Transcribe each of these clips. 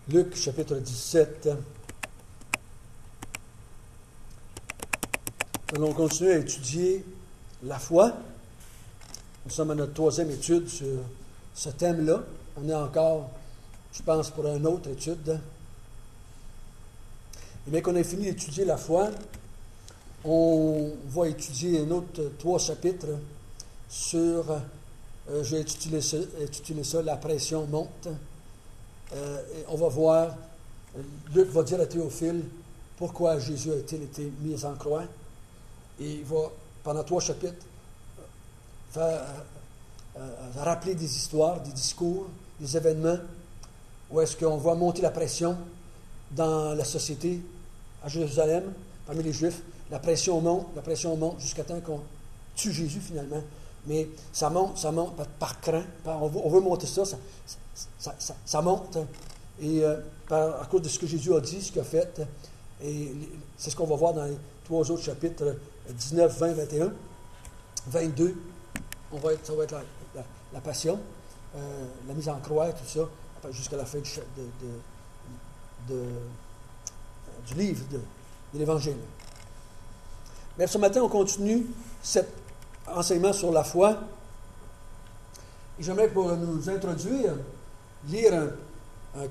Luc, chapitre 17. Nous allons continuer à étudier la foi. Nous sommes à notre 3e étude sur ce thème-là. On est encore, je pense, pour une autre étude. Et bien qu'on ait fini d'étudier la foi, on va étudier un autre 3 chapitres sur, j'ai intitulé ça, la pression monte. Et on va voir, Luc va dire à Théophile pourquoi Jésus a-t-il été mis en croix. Et il va, pendant 3 chapitres, faire rappeler des histoires, des discours, des événements, où est-ce qu'on voit monter la pression dans la société à Jérusalem, parmi les Juifs. La pression monte jusqu'à temps qu'on tue Jésus finalement. Mais ça monte par crainte. On veut monter ça monte. Et à cause de ce que Jésus a dit, ce qu'il a fait. Et c'est ce qu'on va voir dans les 3 autres chapitres, 19, 20, 21, 22. Ça va être la passion, la mise en croix, tout ça, jusqu'à la fin du livre de l'Évangile. Mais ce matin, on continue cet enseignement sur la foi. Et j'aimerais, pour nous introduire, lire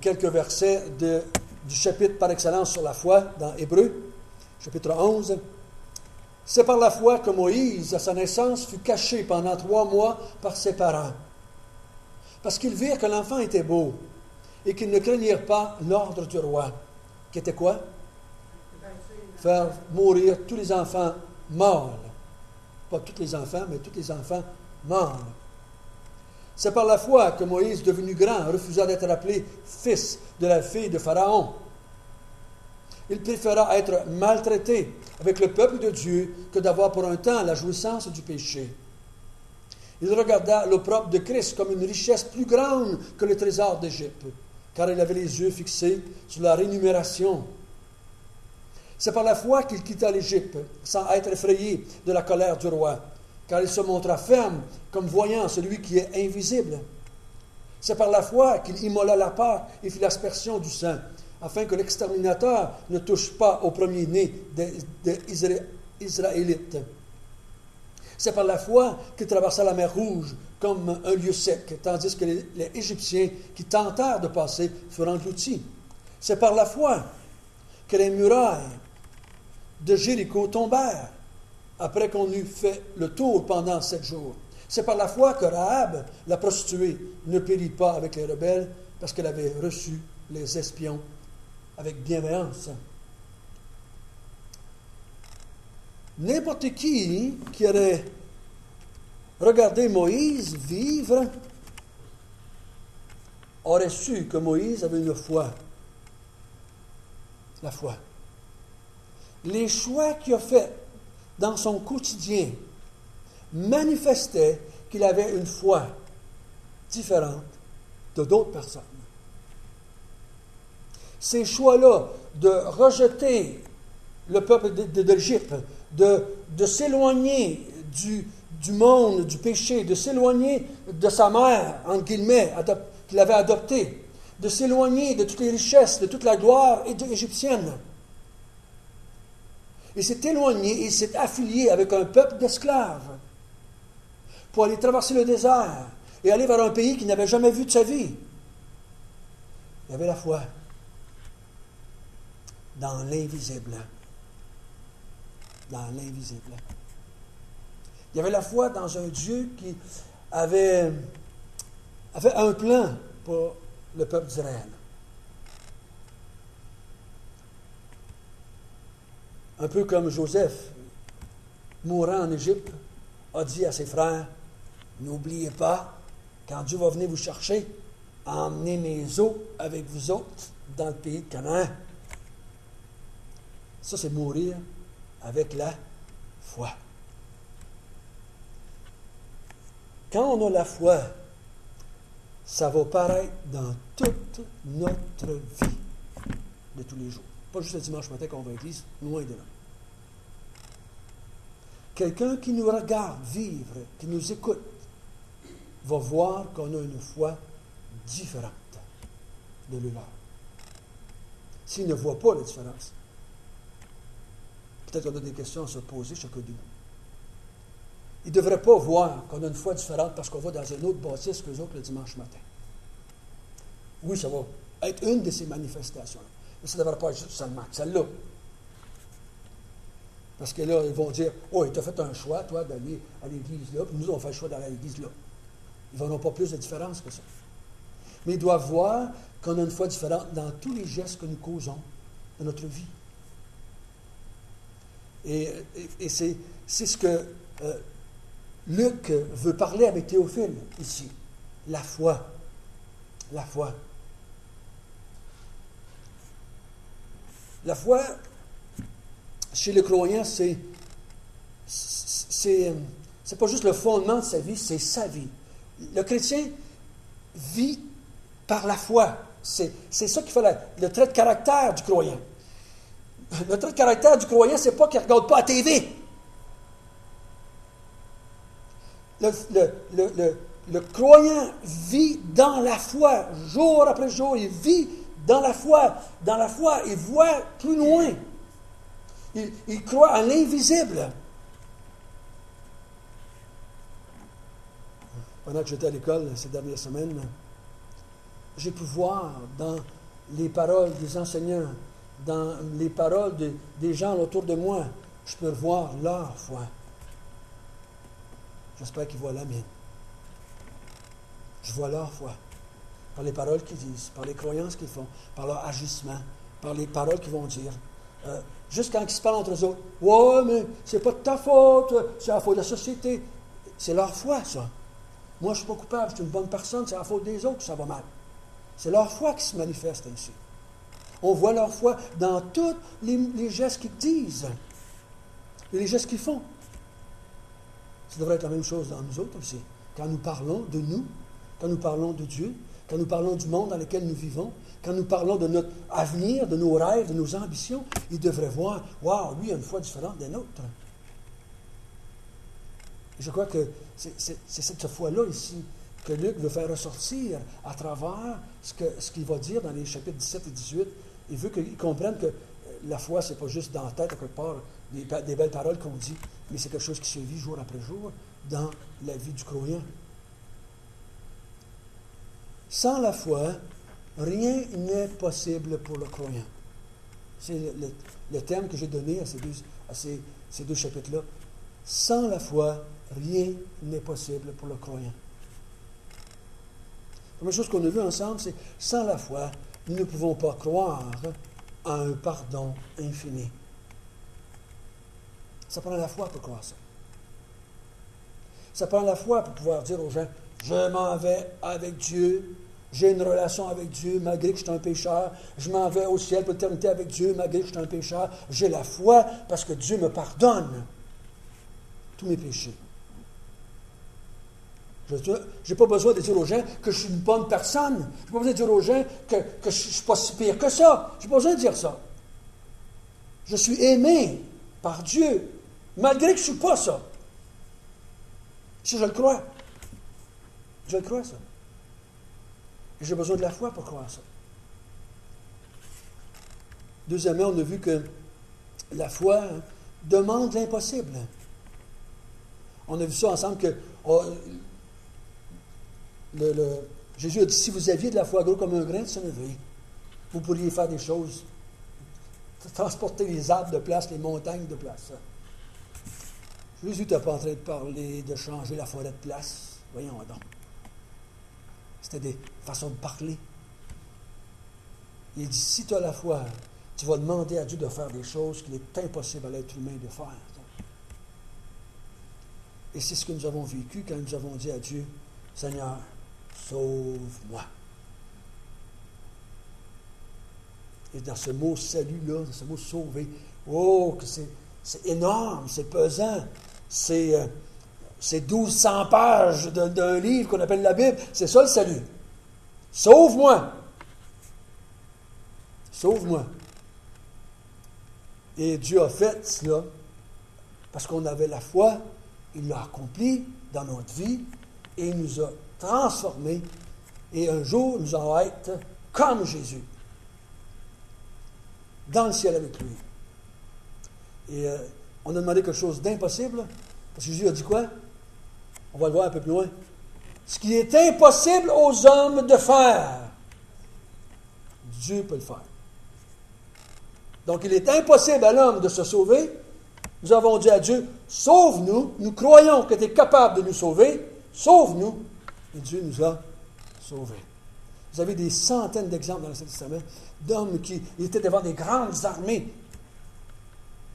quelques versets du chapitre par excellence sur la foi dans Hébreux, chapitre 11. C'est par la foi que Moïse, à sa naissance, fut caché pendant 3 mois par ses parents, parce qu'ils virent que l'enfant était beau et qu'ils ne craignirent pas l'ordre du roi, qui était quoi? Faire mourir tous les enfants mâles. Pas tous les enfants, mais tous les enfants mâles. C'est par la foi que Moïse, devenu grand, refusa d'être appelé fils de la fille de Pharaon. Il préféra être maltraité avec le peuple de Dieu que d'avoir pour un temps la jouissance du péché. Il regarda l'opprobre de Christ comme une richesse plus grande que le trésor d'Égypte, car il avait les yeux fixés sur la rémunération. C'est par la foi qu'il quitta l'Égypte, sans être effrayé de la colère du roi, car il se montra ferme comme voyant celui qui est invisible. C'est par la foi qu'il immola la Pâque et fit l'aspersion du sang, afin que l'exterminateur ne touche pas au premier-né des Israélites. C'est par la foi qu'il traversa la mer Rouge comme un lieu sec, tandis que les Égyptiens qui tentèrent de passer furent engloutis. C'est par la foi que les murailles de Jéricho tombèrent, après qu'on eut fait le tour pendant 7 jours. C'est par la foi que Rahab, la prostituée, ne périt pas avec les rebelles, parce qu'elle avait reçu les espions avec bienveillance. N'importe qui aurait regardé Moïse vivre aurait su que Moïse avait une foi. La foi. Les choix qu'il a faits dans son quotidien manifestaient qu'il avait une foi différente de d'autres personnes. Ces choix-là de rejeter le peuple de l'Égypte, de s'éloigner du monde, du péché, de s'éloigner de sa mère, entre guillemets, qu'il avait adoptée, de s'éloigner de toutes les richesses, de toute la gloire égyptienne. Il s'est éloigné et s'est affilié avec un peuple d'esclaves pour aller traverser le désert et aller vers un pays qu'il n'avait jamais vu de sa vie. Il avait la foi dans l'invisible. Dans l'invisible. Il y avait la foi dans un Dieu qui avait un plan pour le peuple d'Israël. Un peu comme Joseph, mourant en Égypte, a dit à ses frères, « N'oubliez pas, quand Dieu va venir vous chercher, emmenez mes os avec vous autres dans le pays de Canaan. » Ça, c'est mourir avec la foi. Quand on a la foi, ça va paraître dans toute notre vie de tous les jours. Pas juste le dimanche matin qu'on va à l'église, loin de là. Quelqu'un qui nous regarde vivre, qui nous écoute, va voir qu'on a une foi différente de leur. s'il ne voit pas la différence. Peut-être qu'on a des questions à se poser, chacun de nous. Il ne devrait pas voir qu'on a une foi différente parce qu'on va dans une autre bâtisse qu'eux autres le dimanche matin. Oui, ça va être une de ces manifestations-là. Mais ça ne devrait pas être seulement celle-là. Parce que là, ils vont dire, « Oh, tu as fait un choix, toi, d'aller à l'église-là, puis nous, on fait le choix d'aller à l'église-là. » Ils n'auront pas plus de différence que ça. Mais ils doivent voir qu'on a une foi différente dans tous les gestes que nous causons dans notre vie. Et c'est ce que Luc veut parler avec Théophile ici. La foi. La foi. La foi, chez le croyant, c'est pas juste le fondement de sa vie, c'est sa vie. Le chrétien vit par la foi. C'est ça qui fait le trait de caractère du croyant. Le trait de caractère du croyant, c'est pas qu'il ne regarde pas la TV. Le croyant vit dans la foi, jour après jour, il vit dans la foi. Dans la foi, il voit plus loin. Il croit à l'invisible. Pendant que j'étais à l'école ces dernières semaines, j'ai pu voir dans les paroles des enseignants, dans les paroles des gens autour de moi, je peux voir leur foi. J'espère qu'ils voient la mienne. Je vois leur foi. Par les paroles qu'ils disent, par les croyances qu'ils font, par leur agissement, par les paroles qu'ils vont dire. Juste quand ils se parlent entre eux autres, « Ouais, mais c'est pas de ta faute, c'est la faute de la société. » C'est leur foi, ça. Moi, je ne suis pas coupable, je suis une bonne personne, c'est la faute des autres que ça va mal. C'est leur foi qui se manifeste ainsi. On voit leur foi dans tous les gestes qu'ils disent et les gestes qu'ils font. Ça devrait être la même chose dans nous autres aussi. Quand nous parlons de nous, quand nous parlons de Dieu, quand nous parlons du monde dans lequel nous vivons, quand nous parlons de notre avenir, de nos rêves, de nos ambitions, ils devraient voir, « Wow, lui a une foi différente des nôtres. » Et je crois que c'est cette foi-là ici que Luc veut faire ressortir à travers ce qu'il va dire dans les chapitres 17 et 18. Il veut qu'ils comprennent que la foi, ce n'est pas juste dans la tête, à quelque part, des belles paroles qu'on dit, mais c'est quelque chose qui se vit jour après jour dans la vie du croyant. Sans la foi, rien n'est possible pour le croyant. C'est le terme que j'ai donné à ces deux chapitres-là. Sans la foi, rien n'est possible pour le croyant. La première chose qu'on a vue ensemble, c'est sans la foi, nous ne pouvons pas croire à un pardon infini. Ça prend la foi pour croire ça. Ça prend la foi pour pouvoir dire aux gens, je m'en vais avec Dieu, j'ai une relation avec Dieu malgré que je suis un pécheur, je m'en vais au ciel pour l'éternité avec Dieu malgré que je suis un pécheur, j'ai la foi parce que Dieu me pardonne tous mes péchés. Je n'ai pas besoin de dire aux gens que je suis une bonne personne. Je n'ai pas besoin de dire aux gens que je ne suis pas si pire que ça. Je n'ai pas besoin de dire ça. Je suis aimé par Dieu, malgré que je ne suis pas ça. Si je le crois. Je le crois, ça. Et j'ai besoin de la foi pour croire ça. Deuxièmement, on a vu que la foi demande l'impossible. On a vu ça ensemble que Jésus a dit, si vous aviez de la foi gros comme un grain de sénévé, vous pourriez faire des choses, transporter les arbres de place, les montagnes de place. Jésus n'était pas en train de parler de changer la forêt de place. Voyons donc. C'était des façons de parler. Il dit, si tu as la foi, tu vas demander à Dieu de faire des choses qu'il est impossible à l'être humain de faire. Et c'est ce que nous avons vécu quand nous avons dit à Dieu, Seigneur, sauve-moi. Et dans ce mot salut-là, dans ce mot sauver, oh, que c'est énorme, c'est pesant. C'est 1200 pages d'un livre qu'on appelle la Bible. C'est ça le salut. Sauve-moi. Sauve-moi. Et Dieu a fait cela parce qu'on avait la foi. Il l'a accompli dans notre vie et il nous a transformés. Et un jour, nous allons être comme Jésus. dans le ciel avec lui. Et on a demandé quelque chose d'impossible, parce que Jésus a dit quoi? On va le voir un peu plus loin. Ce qui est impossible aux hommes de faire, Dieu peut le faire. Donc, il est impossible à l'homme de se sauver. Nous avons dit à Dieu, sauve-nous. Nous croyons que tu es capable de nous sauver. Sauve-nous. Et Dieu nous a sauvés. Vous avez des centaines d'exemples dans l'Ancien Testament d'hommes qui étaient devant des grandes armées.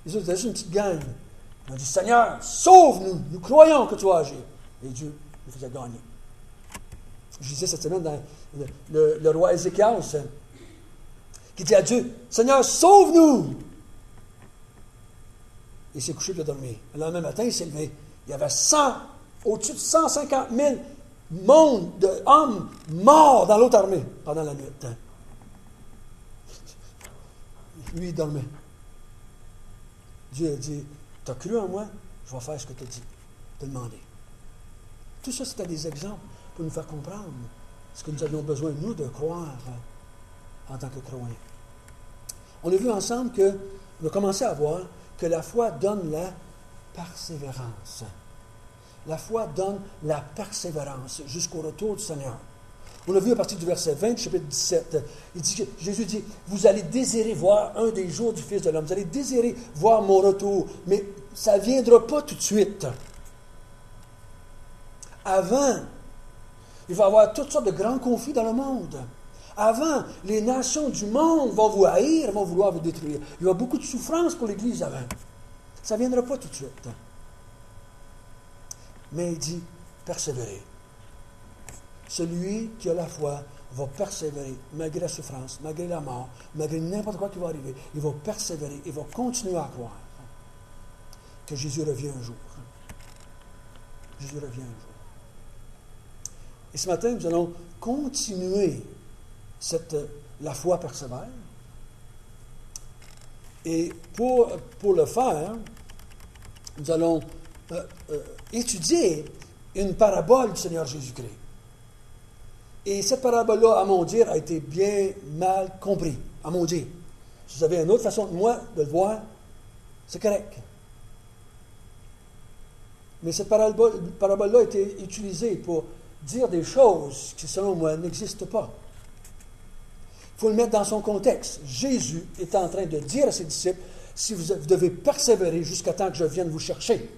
Les autres étaient juste une petite gang. Ils ont dit, Seigneur, sauve-nous. Nous croyons que tu vas agir. Et Dieu nous faisait gagner. Je disais cette semaine dans le roi Ézéchias, qui dit à Dieu, Seigneur, sauve-nous! Il s'est couché et il a dormi. Le lendemain matin, il s'est levé. Il y avait au-dessus de 150 000 hommes morts dans l'autre armée pendant la nuit. Lui, il dormait. Dieu a dit, tu as cru en moi, je vais faire ce que tu as dit, te demander. Tout ça, c'était des exemples pour nous faire comprendre ce que nous avions besoin, nous, de croire en tant que croyants. On a vu ensemble on a commencé à voir que la foi donne la persévérance. La foi donne la persévérance jusqu'au retour du Seigneur. On a vu à partir du verset 20 du chapitre 17, Jésus dit, vous allez désirer voir un des jours du Fils de l'homme, vous allez désirer voir mon retour, mais ça ne viendra pas tout de suite. Avant, il va y avoir toutes sortes de grands conflits dans le monde. Avant, les nations du monde vont vous haïr, vont vouloir vous détruire. Il y aura beaucoup de souffrance pour l'Église avant. Ça ne viendra pas tout de suite. Mais il dit, persévérer. Celui qui a la foi va persévérer, malgré la souffrance, malgré la mort, malgré n'importe quoi qui va arriver. Il va persévérer, il va continuer à croire que Jésus revient un jour. Jésus revient un jour. Et ce matin, nous allons continuer la foi persévère. Et pour le faire, nous allons étudier une parabole du Seigneur Jésus-Christ. Et cette parabole-là, à mon dire, a été bien mal comprise, à mon dire. Si vous avez une autre façon de moi de le voir, c'est correct. Mais cette parabole-là a été utilisée pour dire des choses qui, selon moi, n'existent pas. Il faut le mettre dans son contexte. Jésus est en train de dire à ses disciples, si vous devez persévérer jusqu'à temps que je vienne vous chercher,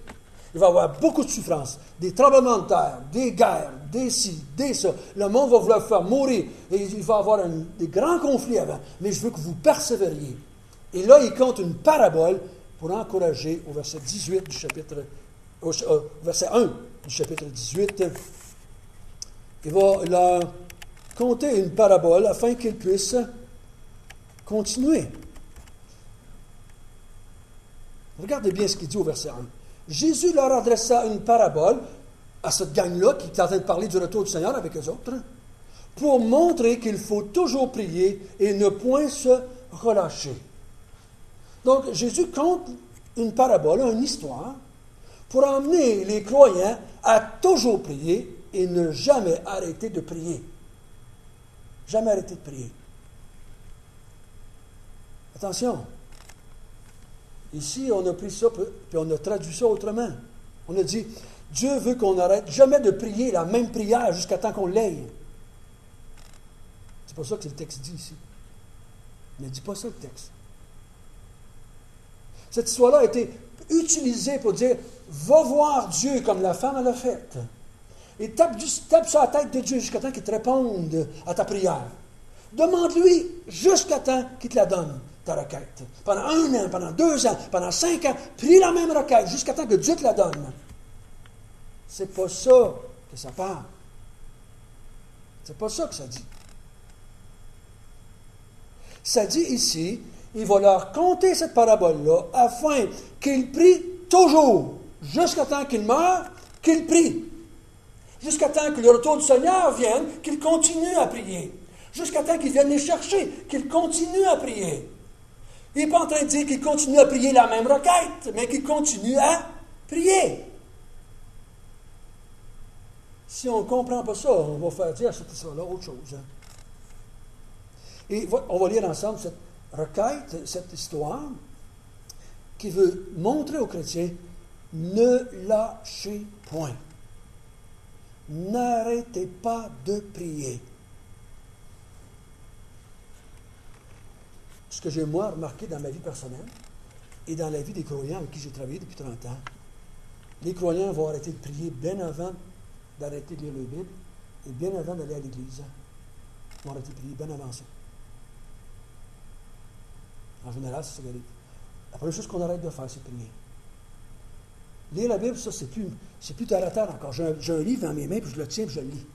il va y avoir beaucoup de souffrances, des tremblements de terre, des guerres, des ci, des ça. Le monde va vouloir faire mourir et il va y avoir des grands conflits avant. Mais je veux que vous persévériez. Et là, il compte une parabole pour encourager au verset 18 du chapitre, verset 1 du chapitre 18. Il va leur conter une parabole afin qu'ils puissent continuer. Regardez bien ce qu'il dit au verset 1. Jésus leur adressa une parabole à cette gang-là qui est en train de parler du retour du Seigneur avec eux autres, pour montrer qu'il faut toujours prier et ne point se relâcher. Donc, Jésus compte une parabole, une histoire, pour emmener les croyants à toujours prier et ne jamais arrêter de prier. Jamais arrêter de prier. Attention. Ici, on a pris ça, puis on a traduit ça autrement. On a dit, Dieu veut qu'on n'arrête jamais de prier la même prière jusqu'à temps qu'on l'aie. C'est pas ça que le texte dit ici. Il ne dit pas ça, le texte. Cette histoire-là a été utilisée pour dire, va voir Dieu comme la femme l'a fait. Et tape sur la tête de Dieu jusqu'à temps qu'il te réponde à ta prière. Demande-lui jusqu'à temps qu'il te la donne, ta requête. Pendant 1 an, pendant 2 ans, pendant 5 ans, prie la même requête jusqu'à temps que Dieu te la donne. C'est pas ça que ça parle. C'est pas ça que ça dit. Ça dit ici, il va leur conter cette parabole-là afin qu'ils prient toujours, jusqu'à temps qu'ils meurent, qu'ils prient. Jusqu'à temps que le retour du Seigneur vienne, qu'ils continuent à prier. Jusqu'à temps qu'ils viennent les chercher, qu'ils continuent à prier. Il n'est pas en train de dire qu'ils continuent à prier la même requête, mais qu'ils continuent à prier. Si on ne comprend pas ça, on va faire dire à cette histoire-là autre chose. Et on va lire ensemble requête, cette histoire, qui veut montrer aux chrétiens, ne lâchez point. N'arrêtez pas de prier. Ce que j'ai, moi, remarqué dans ma vie personnelle et dans la vie des croyants avec qui j'ai travaillé depuis 30 ans, les croyants vont arrêter de prier bien avant d'arrêter de lire la Bible et bien avant d'aller à l'église. Ils vont arrêter de prier bien avant ça. En général, c'est ça qui arrive. La première chose qu'on arrête de faire, c'est prier. Lire la Bible, ça, c'est plus terre à terre encore. J'ai un livre dans mes mains, puis je le tiens, puis je le lis.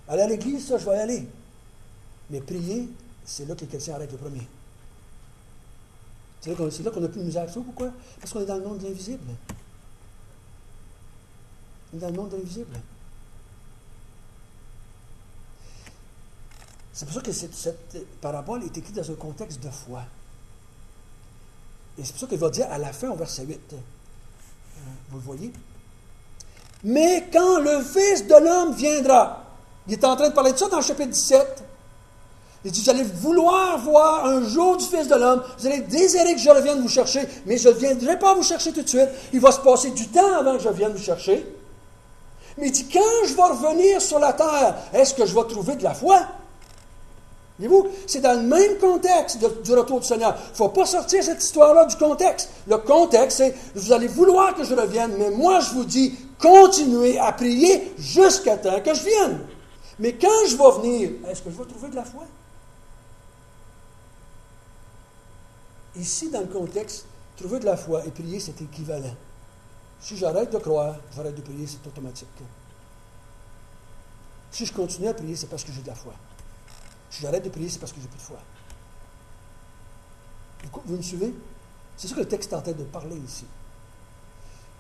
Aller à l'église, ça, je vais y aller. Mais prier, c'est là que les chrétiens arrêtent le premier. C'est là qu'on n'a plus de misère. Ça, pourquoi? Parce qu'on est dans le monde de l'invisible. On est dans le monde de l'invisible. C'est pour ça que cette parabole est écrite dans un contexte de foi. Et c'est pour ça qu'il va dire à la fin, au verset 8, vous le voyez? Mais quand le Fils de l'homme viendra, il est en train de parler de ça dans le chapitre 17, il dit, vous allez vouloir voir un jour du Fils de l'homme, vous allez désirer que je revienne vous chercher, mais je ne viendrai pas vous chercher tout de suite, il va se passer du temps avant que je vienne vous chercher. Mais il dit, quand je vais revenir sur la terre, est-ce que je vais trouver de la foi? Voyez-vous, c'est dans le même contexte du retour du Seigneur. Il ne faut pas sortir cette histoire-là du contexte. Le contexte, c'est, vous allez vouloir que je revienne, mais moi je vous dis, continuez à prier jusqu'à temps que je vienne. Mais quand je vais venir, est-ce que je vais trouver de la foi? Ici, dans le contexte, trouver de la foi et prier, c'est équivalent. Si j'arrête de croire, j'arrête de prier, c'est automatique. Si je continue à prier, c'est parce que j'ai de la foi. Si j'arrête de prier, c'est parce que j'ai plus de foi. Vous me suivez? C'est ça que le texte est en train de parler ici.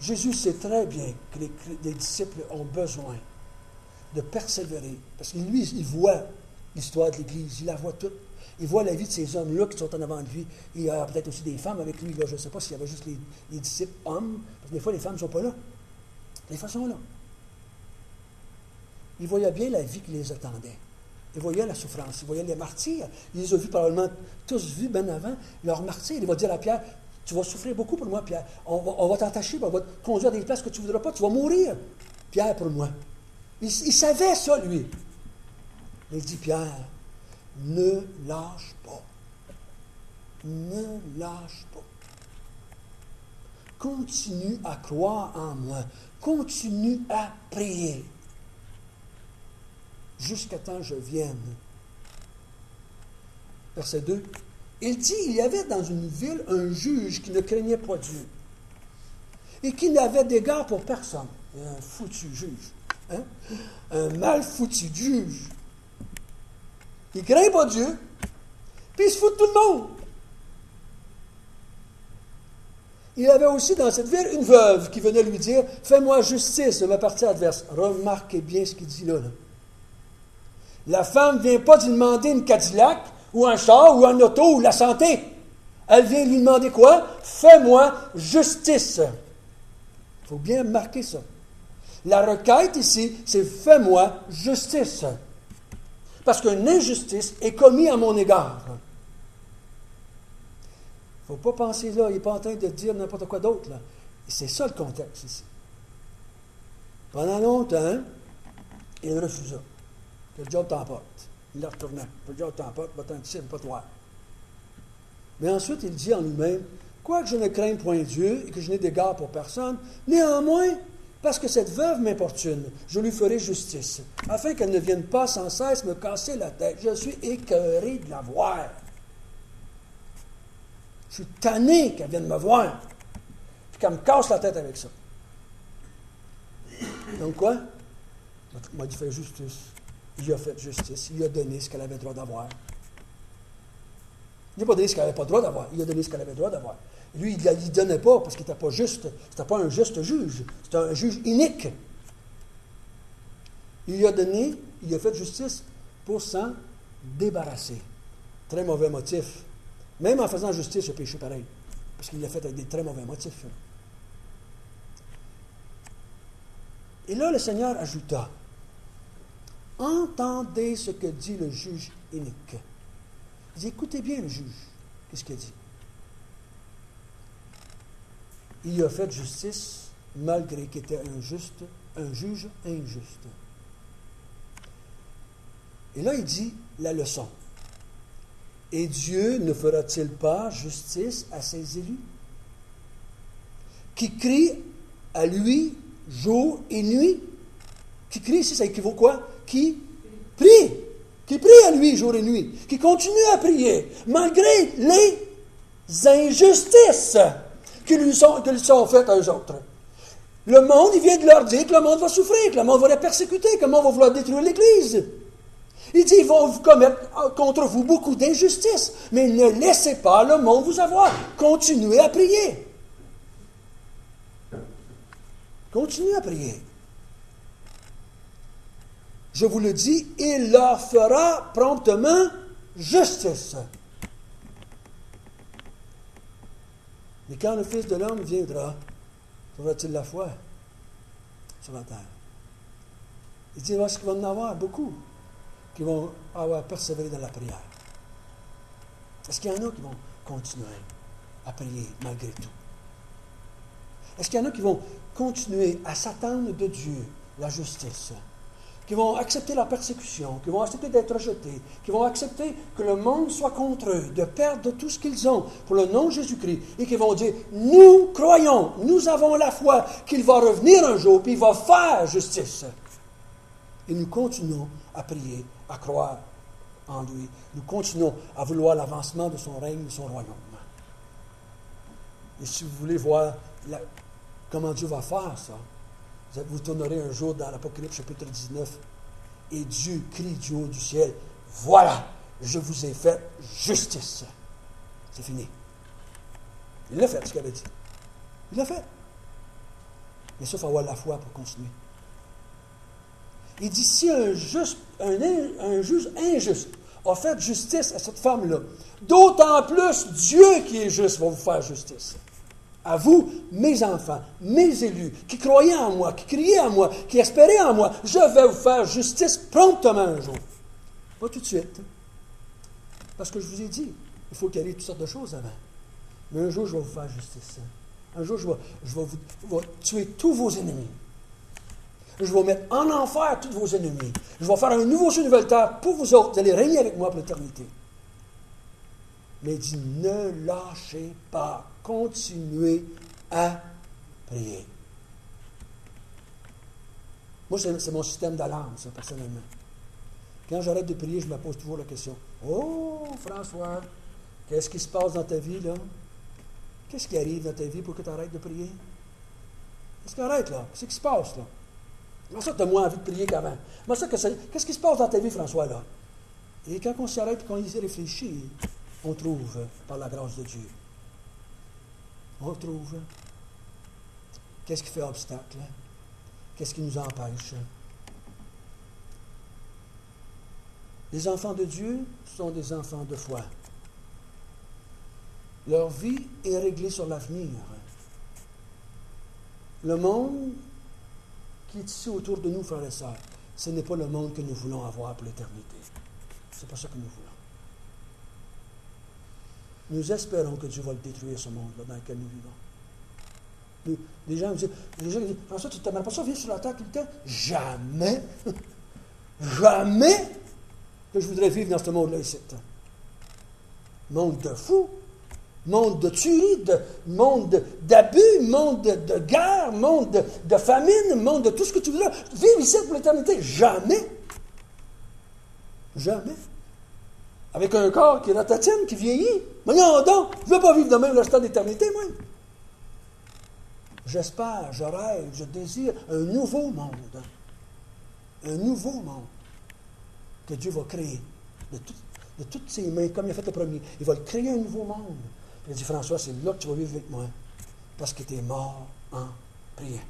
Jésus sait très bien que les disciples ont besoin de persévérer. Parce que lui, il voit l'histoire de l'Église, il la voit toute. Il voit la vie de ces hommes-là qui sont en avant de lui. Il y a peut-être aussi des femmes avec lui. Là. Je ne sais pas s'il y avait juste les disciples hommes, parce que des fois, les femmes ne sont pas là. Les femmes sont là. Il voyait bien la vie qui les attendait. Il voyait la souffrance. Il voyait les martyrs. Il les a vus probablement tous vus bien avant. Leurs martyrs. Il va dire à Pierre, tu vas souffrir beaucoup pour moi, Pierre. On va t'entacher, on va te conduire à des places que tu ne voudras pas. Tu vas mourir, Pierre, pour moi. Il savait ça, lui. Il dit, Pierre, ne lâche pas. Ne lâche pas. Continue à croire en moi. Continue à prier. Jusqu'à temps que je vienne. Verset 2. Il dit, il y avait dans une ville un juge qui ne craignait pas Dieu et qui n'avait d'égard pour personne. Un foutu juge. Hein? Un mal foutu juge. Il ne craint pas Dieu, puis il se fout de tout le monde. Il y avait aussi dans cette ville une veuve qui venait lui dire, fais-moi justice de ma partie adverse. Remarquez bien ce qu'il dit là. La femme ne vient pas lui demander une Cadillac, ou un char, ou un auto, ou la santé. Elle vient lui demander quoi? Fais-moi justice. Il faut bien marquer ça. La requête ici, c'est fais-moi justice. Parce qu'une injustice est commise à mon égard. Il ne faut pas penser là, il n'est pas en train de dire n'importe quoi d'autre. Là. Et c'est ça le contexte ici. Pendant longtemps, il refusa. Que le diable t'emporte. Il le retourna. Que le diable t'emporte, va t'en tirer, pas toi. Mais ensuite, il dit en lui-même, quoique je ne craigne point Dieu et que je n'ai d'égard pour personne, néanmoins, parce que cette veuve m'importune, je lui ferai justice, afin qu'elle ne vienne pas sans cesse me casser la tête. Je suis écœuré de la voir. Je suis tanné qu'elle vienne me voir, puis qu'elle me casse la tête avec ça. Donc quoi? Il m'a dit, fais justice. Il a fait justice. Il a donné ce qu'elle avait le droit d'avoir. Il n'a pas donné ce qu'elle n'avait pas le droit d'avoir. Il a donné ce qu'elle avait le droit d'avoir. Lui, il ne donnait pas parce qu'il n'était pas juste. C'était pas un juste juge. C'était un juge inique. Il lui a donné, il a fait justice pour s'en débarrasser. Très mauvais motif. Même en faisant justice, il a péché pareil. Parce qu'il l'a fait avec des très mauvais motifs. Et là, le Seigneur ajouta, entendez ce que dit le juge inique. Il dit, écoutez bien le juge. Qu'est-ce qu'il a dit? Il a fait justice malgré qu'il était un juge injuste. Et là, il dit la leçon. Et Dieu ne fera-t-il pas justice à ses élus? Qui crient à lui jour et nuit. Qui crie ici, ça équivaut quoi? Qui prie. Qui prie à lui jour et nuit. Qui continue à prier, malgré les injustices qui lui sont faites à eux autres. Le monde, il vient de leur dire que le monde va souffrir, que le monde va les persécuter, que le monde va vouloir détruire l'Église. Il dit, ils vont commettre contre vous beaucoup d'injustices, mais ne laissez pas le monde vous avoir. Continuez à prier. Continuez à prier. Je vous le dis, il leur fera promptement justice. Mais quand le Fils de l'homme viendra, trouvera-t-il la foi sur la terre? Il dit, est-ce qu'il va en avoir beaucoup qui vont avoir persévéré dans la prière? Est-ce qu'il y en a qui vont continuer à prier malgré tout? Est-ce qu'il y en a qui vont continuer à s'attendre de Dieu la justice? Qui vont accepter la persécution, qui vont accepter d'être rejetés, qui vont accepter que le monde soit contre eux, de perdre tout ce qu'ils ont pour le nom de Jésus-Christ, et qui vont dire, nous croyons, nous avons la foi qu'il va revenir un jour, puis il va faire justice. Et nous continuons à prier, à croire en lui. Nous continuons à vouloir l'avancement de son règne, de son royaume. Et si vous voulez voir comment Dieu va faire ça, vous tournerez un jour dans l'Apocalypse chapitre 19, et Dieu crie du haut du ciel, voilà, je vous ai fait justice. C'est fini. Il l'a fait, ce qu'il avait dit. Il l'a fait. Mais ça, il faut avoir la foi pour continuer. Il dit, si un juge injuste a fait justice à cette femme-là, d'autant plus Dieu qui est juste va vous faire justice. À vous, mes enfants, mes élus, qui croyaient en moi, qui criaient en moi, qui espéraient en moi, je vais vous faire justice promptement un jour. Pas tout de suite. Parce que je vous ai dit, il faut qu'il y ait toutes sortes de choses avant. Mais un jour, je vais vous faire justice. Un jour, je vais tuer tous vos ennemis. Je vais mettre en enfer tous vos ennemis. Je vais faire un nouveau ciel, une nouvelle terre pour vous autres. Vous allez régner avec moi pour l'éternité. Mais il dit, ne lâchez pas. Continuez à prier. Moi, c'est mon système d'alarme, ça, personnellement. Quand j'arrête de prier, je me pose toujours la question. Oh, François, qu'est-ce qui se passe dans ta vie, là? Qu'est-ce qui arrive dans ta vie pour que tu arrêtes de prier? Qu'est-ce qui arrête, là? Qu'est-ce qui se passe, là? Comment ça, tu as moins envie de prier qu'avant? Qu'est-ce qui se passe dans ta vie, François, là? Et quand on s'arrête et qu'on y réfléchit, on trouve, par la grâce de Dieu, on trouve. Qu'est-ce qui fait obstacle? Qu'est-ce qui nous empêche? Les enfants de Dieu sont des enfants de foi. Leur vie est réglée sur l'avenir. Le monde qui est ici autour de nous, frères et sœurs, ce n'est pas le monde que nous voulons avoir pour l'éternité. Ce n'est pas ça que nous voulons. Nous espérons que Dieu va le détruire, ce monde-là dans lequel nous vivons. Les gens me disent, François, tu ne t'aimerais pas ça vivre sur la terre tout le temps? Jamais! Jamais que je voudrais vivre dans ce monde-là ici. Monde de fous, monde de tuerie, monde d'abus, monde de guerre, monde de famine, monde de tout ce que tu voudrais. Vivre ici pour l'éternité? Jamais! Jamais! Avec un corps qui ratatine, qui vieillit. Voyons donc, je ne veux pas vivre de même l'instant d'éternité, moi. J'espère, je rêve, je désire un nouveau monde. Un nouveau monde que Dieu va créer de toutes ses mains, comme il a fait le premier. Il va créer un nouveau monde. Il a dit, François, c'est là que tu vas vivre avec moi. Parce que tu es mort en priant.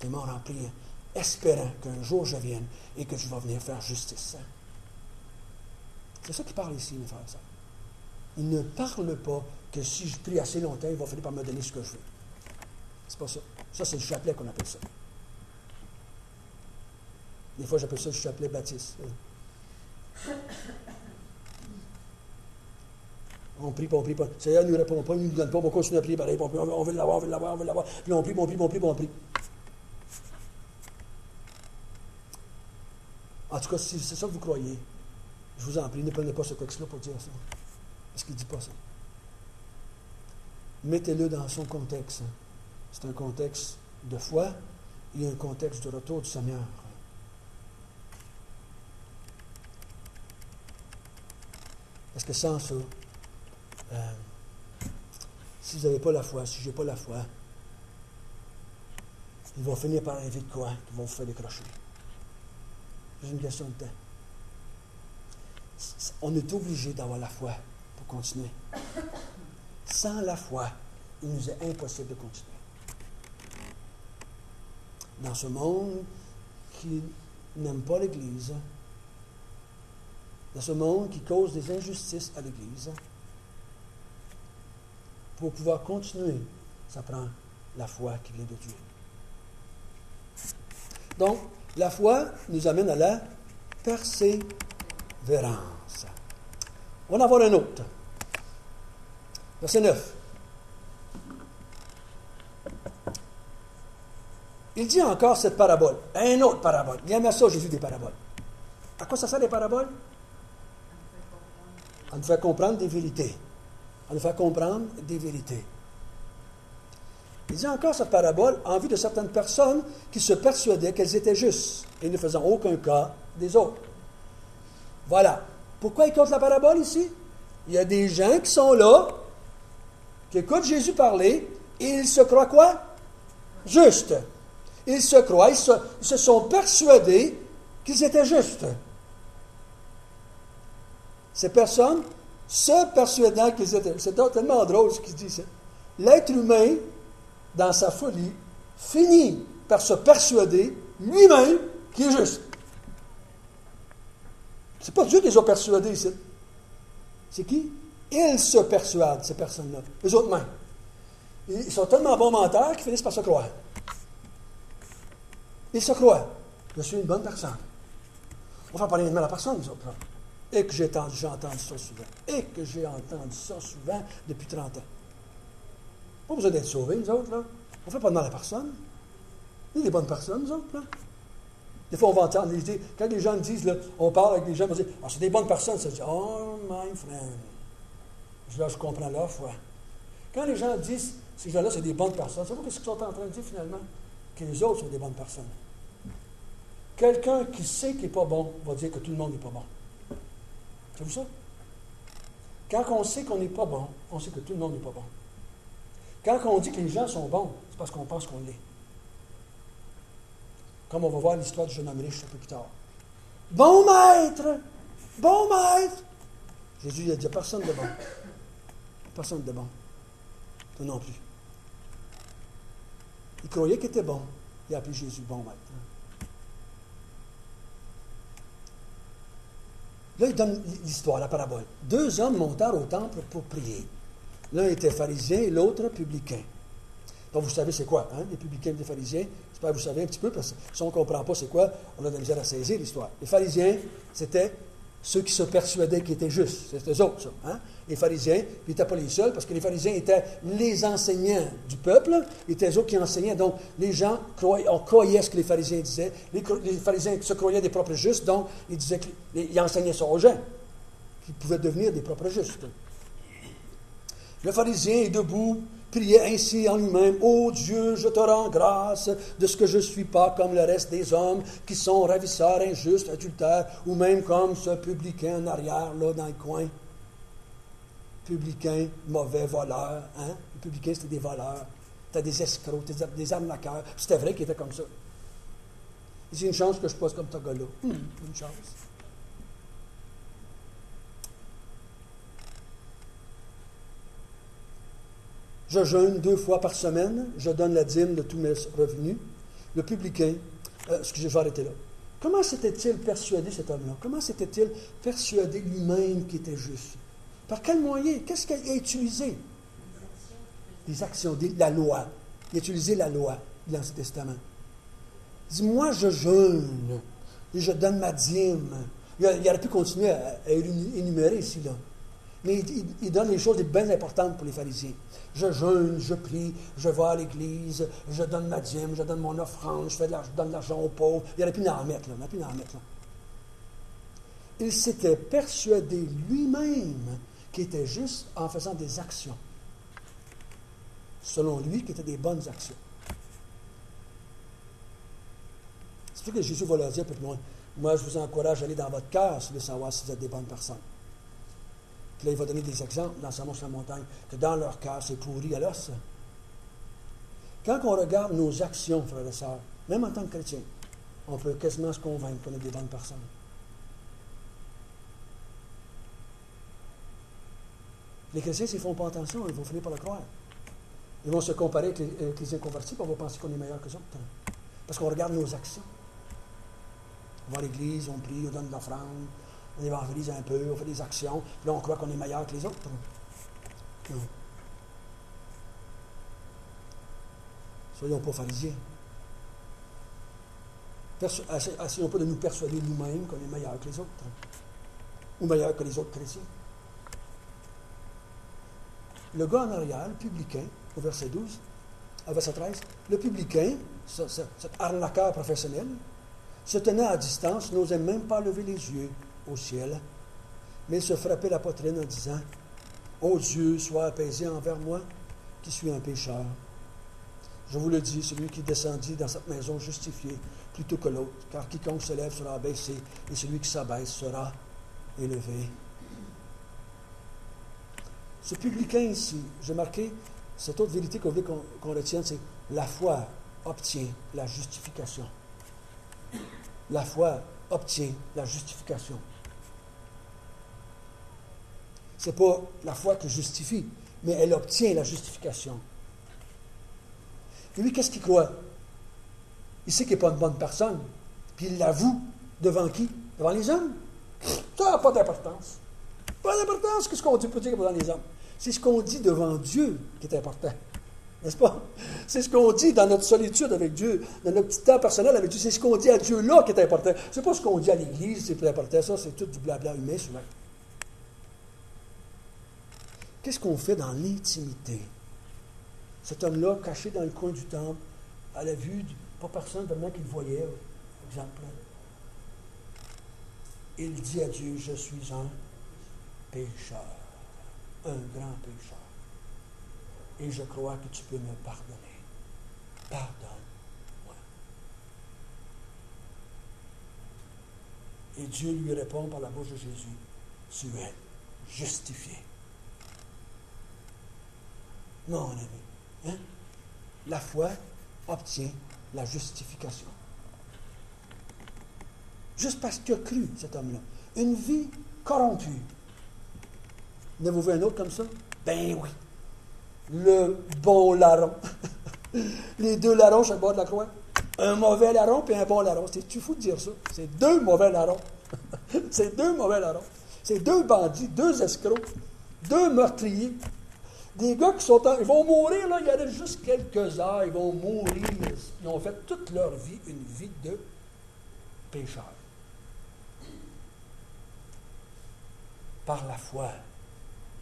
Tu es mort en priant, espérant qu'un jour je vienne et que je vais venir faire justice. C'est ça qu'il parle ici, mes frères et sœurs. Il ne parle pas que si je prie assez longtemps, il va finir par me donner ce que je veux. C'est pas ça. Ça, c'est le chapelet qu'on appelle ça. Des fois, j'appelle ça le chapelet baptiste. On prie, puis on prie, puis le Seigneur ne nous répond pas, il ne nous donne pas, on continue à prier pareil, puis on veut l'avoir, on veut l'avoir, on veut l'avoir. Puis on prie, puis on prie, puis on prie, puis on prie. En tout cas, si c'est ça que vous croyez, je vous en prie, ne prenez pas ce texte-là pour dire ça. Parce qu'il ne dit pas ça. Mettez-le dans son contexte. C'est un contexte de foi et un contexte de retour du Seigneur. Parce que sans ça, si vous n'avez pas la foi, si je n'ai pas la foi, ils vont finir par arriver de quoi? Ils vont vous faire décrocher. C'est une question de temps. On est obligé d'avoir la foi pour continuer. Sans la foi, il nous est impossible de continuer. Dans ce monde qui n'aime pas l'Église, dans ce monde qui cause des injustices à l'Église, pour pouvoir continuer, ça prend la foi qui vient de Dieu. Donc, la foi nous amène à la persévérance. On va en voir un autre. Verset 9. Il dit encore cette parabole. Un autre parabole. Il aime ça, Jésus, des paraboles. À quoi ça sert, les paraboles? À nous faire comprendre des vérités. À nous faire comprendre des vérités. Il dit encore cette parabole en vue de certaines personnes qui se persuadaient qu'elles étaient justes et ne faisant aucun cas des autres. Voilà. Pourquoi il compte la parabole ici? Il y a des gens qui sont là, qui écoutent Jésus parler, et ils se croient quoi? Justes. Ils se croient, ils se sont persuadés qu'ils étaient justes. Ces personnes, se persuadant qu'ils étaient... C'est tellement drôle ce qu'il dit, ça. L'être humain, dans sa folie, finit par se persuader lui-même qu'il est juste. C'est pas Dieu qui les a persuadés ici. C'est qui? Ils se persuadent, ces personnes-là. Eux autres mêmes. Ils sont tellement bons menteurs qu'ils finissent par se croire. Ils se croient. Je suis une bonne personne. On va parler de mal à personne, nous autres. Et que j'ai entendu ça souvent. Et que j'ai entendu ça souvent depuis 30 ans. Pas besoin d'être sauvés, nous autres, là. On ne fait pas de mal à personne. On est des bonnes personnes, nous autres, là. Des fois, on va entendre, quand les gens me disent, là, on parle avec des gens, on dit, c'est des bonnes personnes, ça dit, oh, my friend. Là, je comprends leur foi. Quand les gens disent, ces gens-là, c'est des bonnes personnes, savez-vous ce qu'ils sont en train de dire, finalement? Que les autres sont des bonnes personnes. Quelqu'un qui sait qu'il n'est pas bon va dire que tout le monde n'est pas bon. C'est vous ça? Quand on sait qu'on n'est pas bon, on sait que tout le monde n'est pas bon. Quand on dit que les gens sont bons, c'est parce qu'on pense qu'on l'est. Comme on va voir l'histoire du jeune homme riche un peu plus tard. Bon maître! Bon maître! Jésus il a dit, personne de bon. Personne de bon. Toi non plus. Il croyait qu'il était bon. Il a appelé Jésus bon maître. Là, il donne l'histoire, la parabole. 2 hommes montèrent au temple pour prier. L'un était pharisien et l'autre publicain. Donc, vous savez c'est quoi, hein, les publicains et les pharisiens? J'espère que vous savez un petit peu, parce que si on ne comprend pas c'est quoi, on a de la misère à saisir l'histoire. Les pharisiens, c'était ceux qui se persuadaient qu'ils étaient justes. C'était eux autres, ça. Hein? Les pharisiens, puis ils n'étaient pas les seuls, parce que les pharisiens étaient les enseignants du peuple, étaient eux autres qui enseignaient. Donc, les gens croyaient ce que les pharisiens disaient. Les pharisiens se croyaient des propres justes, donc ils enseignaient ça aux gens, qui pouvaient devenir des propres justes. Le pharisien est debout, priait ainsi en lui-même, « Ô Dieu, je te rends grâce de ce que je ne suis pas comme le reste des hommes qui sont ravisseurs, injustes, adultères, ou même comme ce publicain en arrière, là, dans le coin. » Publicain, mauvais voleur. Hein? Les publicains, c'était des voleurs. C'était des escrocs, des arnaqueurs. C'était vrai qu'ils étaient comme ça. Il dit, une chance que je passe comme ta gars-là. Une chance. Je jeûne 2 fois par semaine, je donne la dîme de tous mes revenus. Le publicain, excusez, je vais arrêter là. Comment s'était-il persuadé, cet homme-là? Comment s'était-il persuadé lui-même qu'il était juste? Par quel moyen? Qu'est-ce qu'il a utilisé? Les actions, la loi. Il a utilisé la loi de l'Ancien Testament. Il dit, moi je jeûne, et je donne ma dîme. Il aurait pu continuer à énumérer ici, là. Mais il donne les choses les bien importantes pour les pharisiens. Je jeûne, je prie, je vais à l'église, je donne ma dîme, je donne mon offrande, je donne de l'argent aux pauvres. Il n'y aurait plus d'en mettre, là. Il n'y a plus d'en mettre, là. Il s'était persuadé lui-même qu'il était juste en faisant des actions. Selon lui, qui étaient des bonnes actions. C'est pour ça que Jésus va leur dire un peu plus loin. Moi, je vous encourage à aller dans votre cœur si vous voulez savoir si vous êtes des bonnes personnes. Puis là, il va donner des exemples dans Sermon sur la montagne, que dans leur cœur, c'est pourri à l'os. Quand on regarde nos actions, frères et sœurs, même en tant que chrétiens, on peut quasiment se convaincre qu'on est des bonnes personnes. Les chrétiens, s'ils ne font pas attention, ils vont finir par le croire. Ils vont se comparer avec les inconvertis, puis on va penser qu'on est meilleur que eux autres. Parce qu'on regarde nos actions. On va à l'église, on prie, on donne de l'offrande, on évangélise un peu, on fait des actions, puis là on croit qu'on est meilleur que les autres. Non. Soyons pas pharisiens. Essayons pas de nous persuader nous-mêmes qu'on est meilleur que les autres. Ou meilleur que les autres chrétiens. Le gars en arrière, le publicain, au verset 12, au verset 13, le publicain, cet arnaqueur professionnel, se tenait à distance, n'osait même pas lever les yeux au ciel, mais il se frappait la poitrine en disant « Ô Dieu, sois apaisé envers moi, qui suis un pécheur. Je vous le dis, celui qui descendit dans cette maison justifié plutôt que l'autre, car quiconque se lève sera abaissé, et celui qui s'abaisse sera élevé. » Ce publicain ici, j'ai marqué cette autre vérité qu'on veut qu'on retienne, c'est la foi obtient la justification. La foi obtient la justification. Ce n'est pas la foi qui justifie, mais elle obtient la justification. Et lui, qu'est-ce qu'il croit? Il sait qu'il n'est pas une bonne personne, puis il l'avoue devant qui? Devant les hommes. Ça n'a pas d'importance. Pas d'importance, qu'est-ce qu'on peut dire devant les hommes? C'est ce qu'on dit devant Dieu qui est important. N'est-ce pas? C'est ce qu'on dit dans notre solitude avec Dieu, dans notre petit temps personnel avec Dieu. C'est ce qu'on dit à Dieu là qui est important. C'est pas ce qu'on dit à l'Église, c'est plus important. Ça, c'est tout du blabla humain souvent. Qu'est-ce qu'on fait dans l'intimité? Cet homme-là, caché dans le coin du temple, à la vue, pas personne vraiment qui le voyait, exemple. Il dit à Dieu, je suis un pécheur, un grand pécheur. Et je crois que tu peux me pardonner. Pardonne-moi. Et Dieu lui répond par la bouche de Jésus, tu es justifié. Non, mon ami. Hein? La foi obtient la justification. Juste parce qu'il a cru, cet homme-là. Une vie corrompue. N'avez-vous vu un autre comme ça? Ben oui. Le bon larron. Les deux larrons sur le bord de la croix. Un mauvais larron et un bon larron. C'est-tu fou de dire ça? C'est deux mauvais larrons. C'est deux mauvais larrons. C'est deux bandits, deux escrocs, deux meurtriers. Des gars qui ils vont mourir, là, il y en a juste quelques heures, ils vont mourir. Ils ont fait toute leur vie une vie de pécheurs. Par la foi,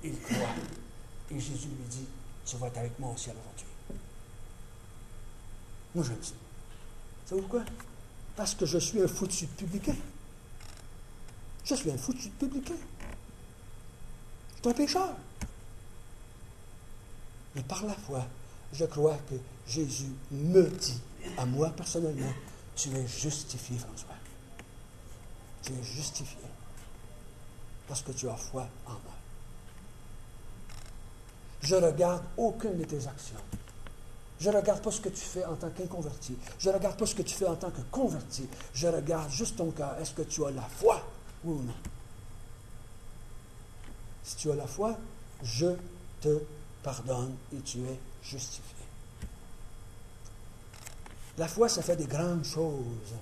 ils croient. Et Jésus lui dit, tu vas être avec moi au ciel aujourd'hui. Moi, j'aime ça. Savez-vous pourquoi? Parce que je suis un foutu de publicain. Je suis un foutu de publicain. Je suis un pécheur. Mais par la foi, je crois que Jésus me dit, à moi personnellement, tu es justifié, François. Tu es justifié. Parce que tu as foi en moi. Je ne regarde aucune de tes actions. Je ne regarde pas ce que tu fais en tant qu'inconverti. Je ne regarde pas ce que tu fais en tant que converti. Je regarde juste ton cœur. Est-ce que tu as la foi, oui ou non? Si tu as la foi, je te pardonne et tu es justifié. La foi, ça fait des grandes choses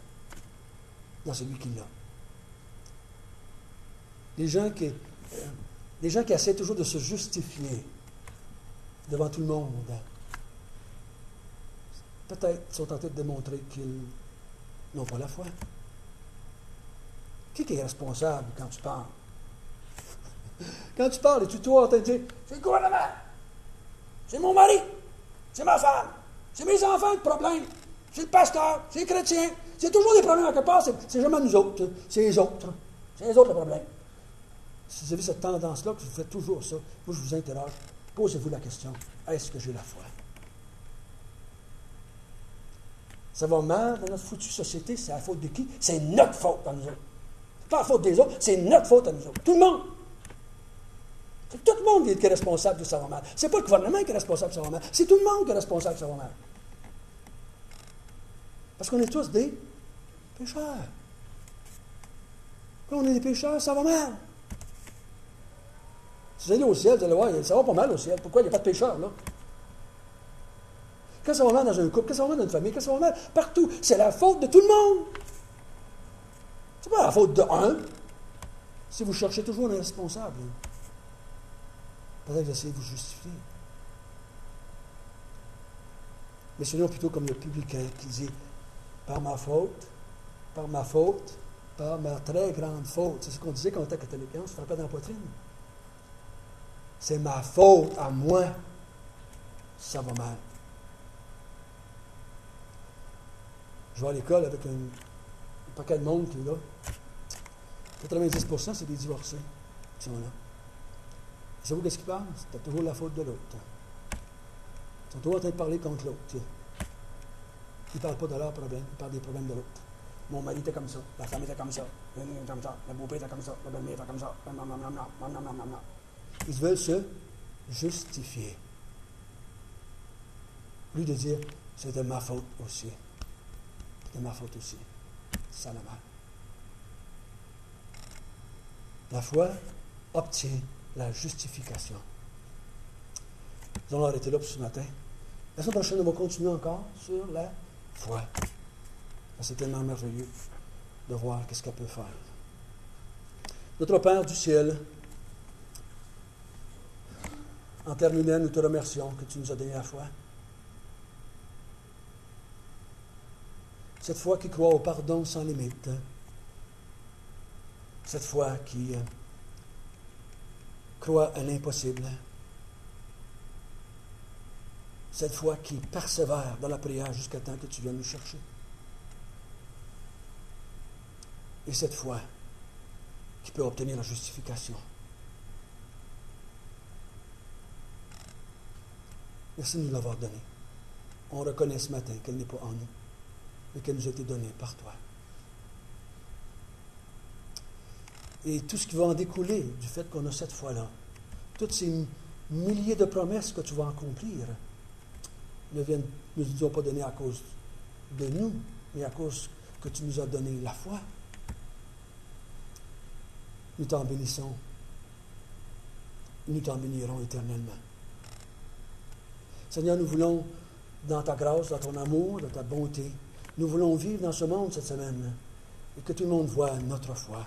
dans celui qui l'a. Les gens qui essaient toujours de se justifier devant tout le monde, peut-être sont tentés de démontrer qu'ils n'ont pas la foi. Qui est responsable quand tu parles? Quand tu parles, et tu toi en train de dire, c'est le gouvernement, c'est mon mari, c'est ma femme, c'est mes enfants le problème, c'est le pasteur, c'est les chrétiens, c'est toujours des problèmes à quelque part, c'est jamais nous autres, c'est les autres. C'est les autres le problème. Si vous avez cette tendance-là, que vous faites toujours ça, moi je vous interroge, posez-vous la question, est-ce que j'ai la foi? Ça va mal dans notre foutue société, c'est la faute de qui? C'est notre faute à nous autres. C'est pas la faute des autres, c'est notre faute à nous autres. Tout le monde. C'est tout le monde qui est responsable de ça va mal. C'est pas le gouvernement qui est responsable de ça va mal, c'est tout le monde qui est responsable de ça va mal. Parce qu'on est tous des pécheurs. Quand on est des pécheurs, ça va mal. Si vous allez au ciel, vous allez voir, ça va pas mal au ciel. Pourquoi il n'y a pas de pécheurs, là? Quand ça va mal dans un couple, quand ça va mal dans une famille, quand ça va mal partout, c'est la faute de tout le monde. C'est pas la faute de un. Si vous cherchez toujours un responsable, peut-être que vous essayez de vous justifier. Mais soyons plutôt comme le publicain qui dit par ma faute, par ma très grande faute. C'est ce qu'on disait quand on était catholique, on se frappait dans la poitrine. C'est ma faute à moi, ça va mal. Je vais à l'école avec un paquet de monde qui est là. 90%, c'est des divorcés qui sont là. Et savez-vous qu'est-ce qu'ils parlent? C'est toujours la faute de l'autre. Ils sont toujours en train de parler contre l'autre. Ils ne parlent pas de leurs problèmes, ils parlent des problèmes de l'autre. Mon mari était comme ça, la femme était comme ça, la beau-père était comme ça, la belle-mère était comme ça. Ils veulent se justifier. Au lieu de dire, c'est de ma faute aussi. C'est de ma faute aussi. Ça va mal. La foi obtient la justification. Nous allons arrêter là pour ce matin. La semaine prochaine, on va continuer encore sur la foi. C'est tellement merveilleux de voir ce qu'elle peut faire. Notre Père du ciel, en terminant, nous te remercions que tu nous as donné la foi. Cette foi qui croit au pardon sans limite. Cette foi qui croit à l'impossible. Cette foi qui persévère dans la prière jusqu'à temps que tu viennes nous chercher. Et cette foi qui peut obtenir la justification. Merci de nous l'avoir donnée. On reconnaît ce matin qu'elle n'est pas en nous, mais qu'elle nous a été donnée par toi. Et tout ce qui va en découler du fait qu'on a cette foi-là, toutes ces milliers de promesses que tu vas accomplir, ne nous ont pas données à cause de nous, mais à cause que tu nous as donné la foi. Nous t'en bénissons. Nous t'en bénirons éternellement. Seigneur, nous voulons, dans ta grâce, dans ton amour, dans ta bonté, nous voulons vivre dans ce monde cette semaine et que tout le monde voie notre foi.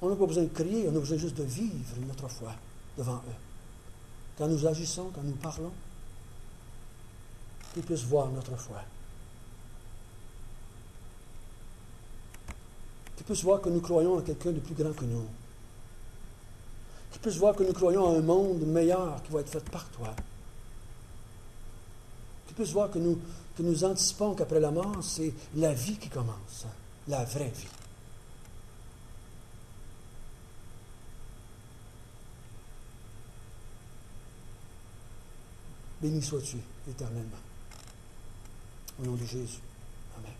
On n'a pas besoin de crier, on a besoin juste de vivre notre foi devant eux. Quand nous agissons, quand nous parlons, qu'ils puissent voir notre foi. Qu'ils puissent voir que nous croyons en quelqu'un de plus grand que nous. Qu'ils puissent voir que nous croyons en un monde meilleur qui va être fait par toi. Qu'ils puissent voir que nous anticipons qu'après la mort, c'est la vie qui commence, la vraie vie. Béni sois-tu éternellement. Au nom de Jésus. Amen.